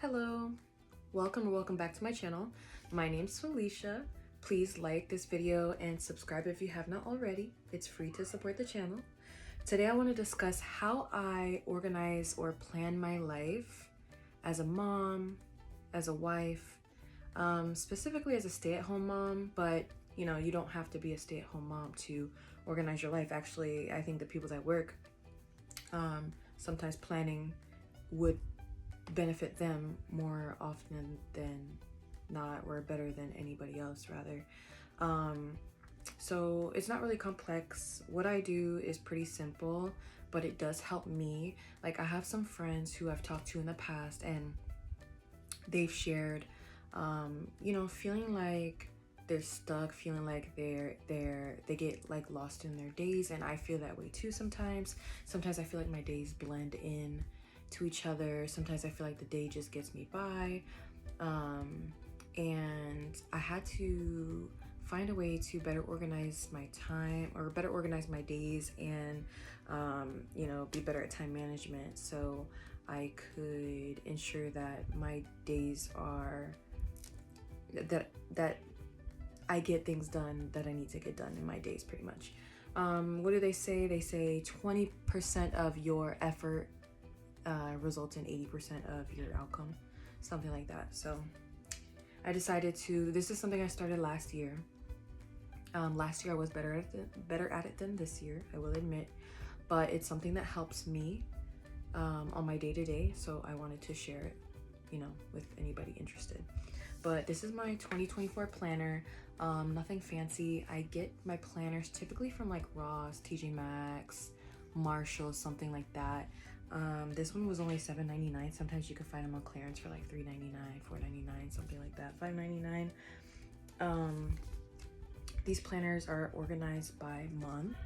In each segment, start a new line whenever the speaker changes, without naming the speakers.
Hello, welcome or welcome back to my channel. My name's Felicia. Please like this video and subscribe if you have not already. It's free to support the channel. Today I want to discuss how I organize or plan my life as a mom, as a wife, specifically as a stay-at-home mom, but you don't have to be a stay-at-home mom to organize your life. Actually, I think the people that work, sometimes planning would benefit them more often than not, or better than anybody else rather. So it's not really complex. What I do is pretty simple, but it does help me. Like, I have some friends who I've talked to in the past, and they've shared feeling like they're stuck, feeling like they get like lost in their days, and I feel that way too sometimes. Sometimes I feel like my days blend in to each other. Sometimes I feel like the day just gets me by, and I had to find a way to better organize my time, or better organize my days, and be better at time management, so I could ensure that my days are that I get things done that I need to get done in my days, pretty much. What do they say? They say 20% of your effort results in 80% of your outcome, something like that. So I decided to, this is something I started last year. Last year I was better at it than this year, I will admit, but it's something that helps me on my day-to-day, so I wanted to share it, with anybody interested. But this is my 2024 planner. Nothing fancy. I get my planners typically from like Ross, TJ Maxx, Marshall, something like that. This one was only $7.99. Sometimes you can find them on clearance for like $3.99, $4.99, something like that, $5.99. These planners are organized by month.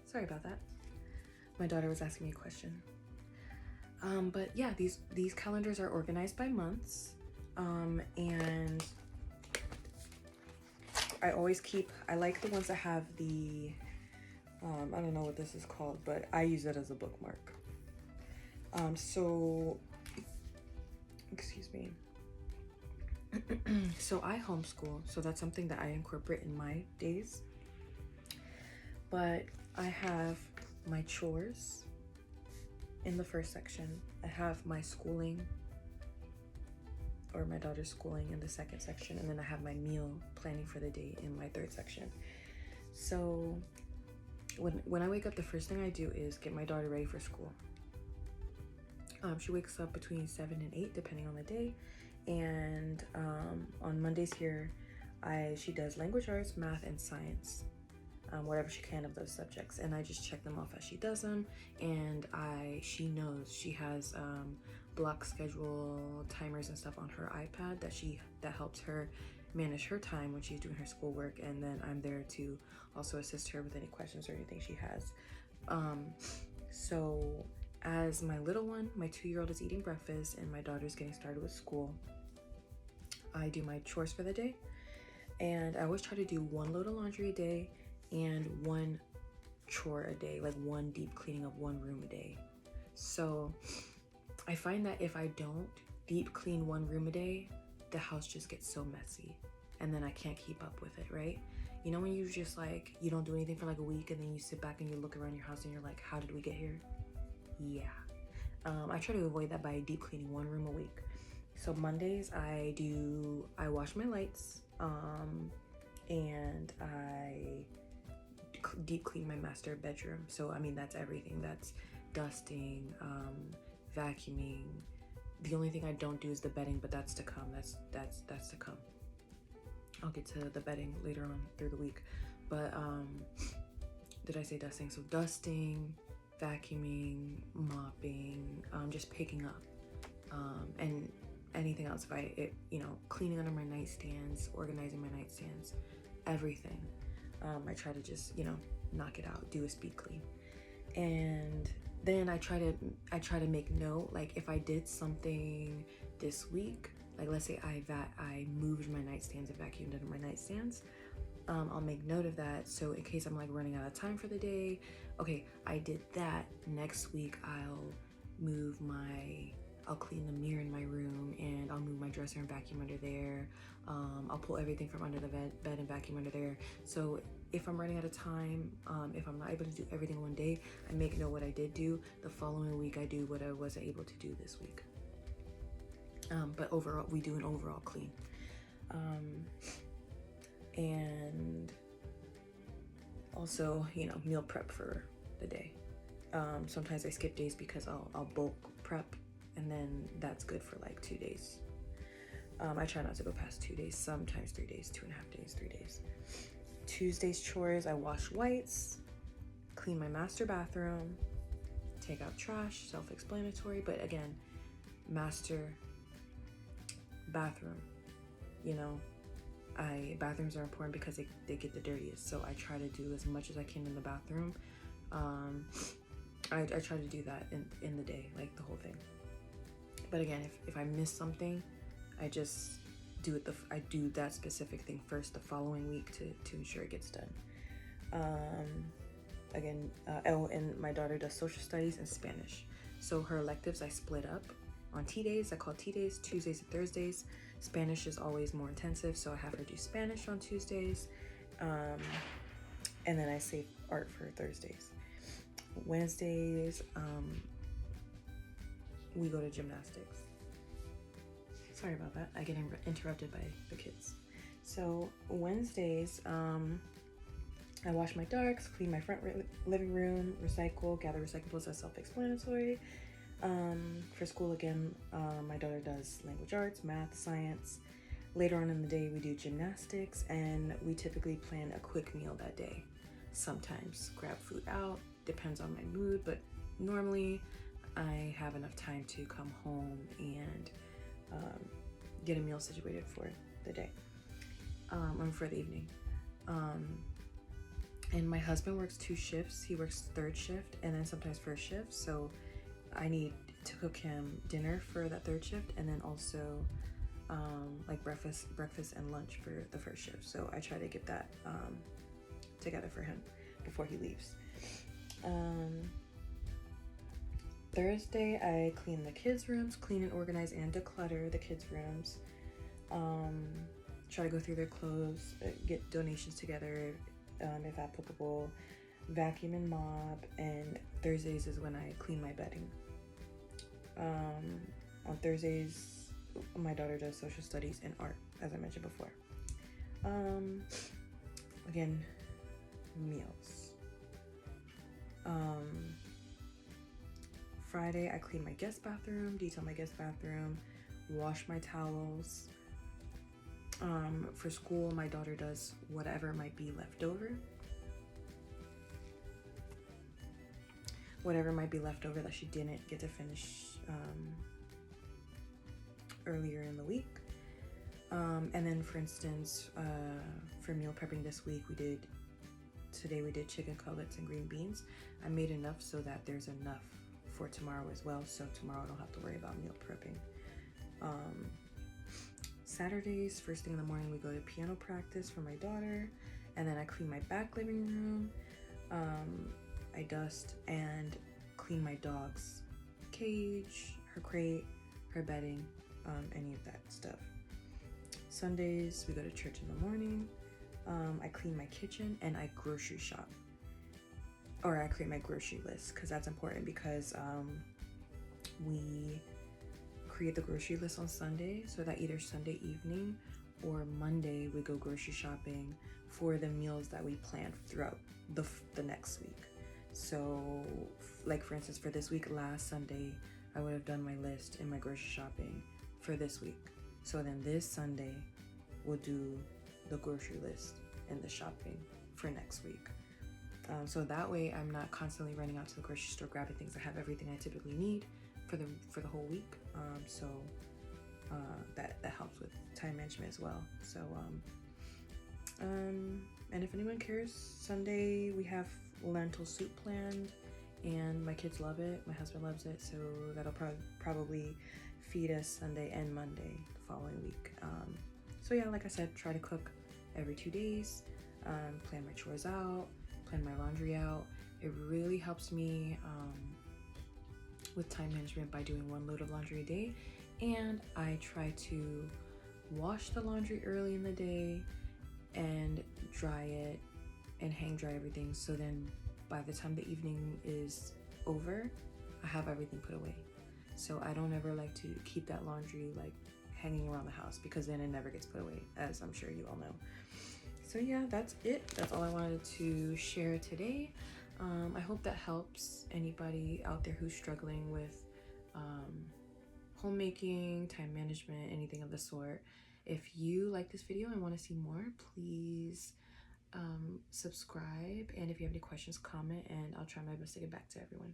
Sorry about that. My daughter was asking me a question. But yeah, these calendars are organized by months, and I like the ones that have the I don't know what this is called, but I use it as a bookmark. So excuse me. So I homeschool, so that's something that I incorporate in my days. But I have my chores in the first section. I have my schooling, or my daughter's schooling, in the second section, and then I have my meal planning for the day in my third section. So when I wake up, the first thing I do is get my daughter ready for school. She wakes up between 7 and 8 depending on the day, and on Mondays here she does language arts, math, and science, whatever she can of those subjects, and I just check them off as she does them. And she knows she has block schedule timers and stuff on her iPad that helps her manage her time when she's doing her schoolwork, and then I'm there to also assist her with any questions or anything she has. So as my little one, my 2-year-old, is eating breakfast and my daughter's getting started with school, I do my chores for the day, and I always try to do one load of laundry a day and one chore a day, like one deep cleaning of one room a day. So I find that if I don't deep clean one room a day, the house just gets so messy, and then I can't keep up with it, right? You know, when you just like, you don't do anything for like a week, and then you sit back and you look around your house and you're like, how did we get here? Yeah. I try to avoid that by deep cleaning one room a week. So Mondays I wash my lights, and I deep clean my master bedroom. So I mean, that's everything. That's dusting, vacuuming. The only thing I don't do is the bedding, but that's to come. That's to come. I'll get to the bedding later on through the week. But did I say dusting? So dusting, vacuuming, mopping, just picking up, and anything else. Cleaning under my nightstands, organizing my nightstands, everything. I try to just knock it out, do a speed clean, and then I try to make note, like if I did something this week, like let's say I moved my nightstands and vacuumed under my nightstands, I'll make note of that. So in case I'm like running out of time for the day, okay, I did that. Next week, I'll clean the mirror in my room, and I'll move my dresser and vacuum under there. I'll pull everything from under the bed and vacuum under there. So if I'm running out of time, if I'm not able to do everything one day, I make note what I did do. The following week, I do what I wasn't able to do this week. But overall, we do an overall clean. And also, you know, meal prep for the day. Sometimes I skip days because I'll bulk prep, and then that's good for like 2 days. I try not to go past 2 days, sometimes 3 days, 2.5 days, 3 days. Tuesday's chores, I wash whites, clean my master bathroom, take out trash, self-explanatory, but again, master bathroom, you know, bathrooms are important because they get the dirtiest, so I try to do as much as I can in the bathroom. I try to do that in the day, like the whole thing. But again, if I miss something, I just do it. I do that specific thing first the following week to ensure it gets done. And my daughter does social studies and Spanish, so her electives I split up on T days. I call T days Tuesdays and Thursdays. Spanish is always more intensive, so I have her do Spanish on Tuesdays, and then I save art for Thursdays. Wednesdays, we go to gymnastics. Sorry about that. I get interrupted by the kids. So Wednesdays, I wash my darks, clean my front living room, recycle, gather recyclables as self-explanatory. For school again, my daughter does language arts, math, science. Later on in the day, we do gymnastics, and we typically plan a quick meal that day. Sometimes grab food out, depends on my mood, but normally I have enough time to come home and get a meal situated for the day, or for the evening. And my husband works 2 shifts. He works 3rd shift and then sometimes 1st shift, so I need to cook him dinner for that 3rd shift, and then also like breakfast and lunch for the 1st shift. So I try to get that together for him before he leaves. Thursday, I clean the kids' rooms, clean and organize and declutter the kids' rooms. Try to go through their clothes, get donations together if applicable, vacuum and mop, and Thursdays is when I clean my bedding. On Thursdays, my daughter does social studies and art, as I mentioned before. Again, meals. Friday, I clean my guest bathroom, detail my guest bathroom, wash my towels. For school, my daughter does whatever might be left over. Whatever might be left over that she didn't get to finish earlier in the week. And then, for instance, for meal prepping this week, today we did chicken cutlets and green beans. I made enough so that there's enough for tomorrow as well, so tomorrow I don't have to worry about meal prepping. Saturdays, first thing in the morning, we go to piano practice for my daughter, and then I clean my back living room. I dust and clean my dog's cage, her crate, her bedding, any of that stuff. Sundays, we go to church in the morning. I clean my kitchen and I grocery shop. Or I create my grocery list, because that's important, because we create the grocery list on Sunday, so that either Sunday evening or Monday we go grocery shopping for the meals that we plan throughout the next week. So like for instance, for this week, last Sunday, I would have done my list and my grocery shopping for this week. So then this Sunday, we'll do the grocery list and the shopping for next week. So that way I'm not constantly running out to the grocery store grabbing things. I have everything I typically need for the whole week. So that helps with time management as well. So and if anyone cares, Sunday we have lentil soup planned, and my kids love it. My husband loves it, so that'll probably feed us Sunday and Monday the following week. So yeah, like I said, try to cook every 2 days. plan my chores out, plan my laundry out. It really helps me with time management by doing one load of laundry a day. And I try to wash the laundry early in the day and dry it and hang dry everything, so then by the time the evening is over, I have everything put away. So I don't ever like to keep that laundry like hanging around the house, because then it never gets put away, as I'm sure you all know. So yeah, that's it. That's all I wanted to share today. I hope that helps anybody out there who's struggling with homemaking, time management, anything of the sort. If you like this video and want to see more, please subscribe. And if you have any questions, comment, and I'll try my best to get back to everyone.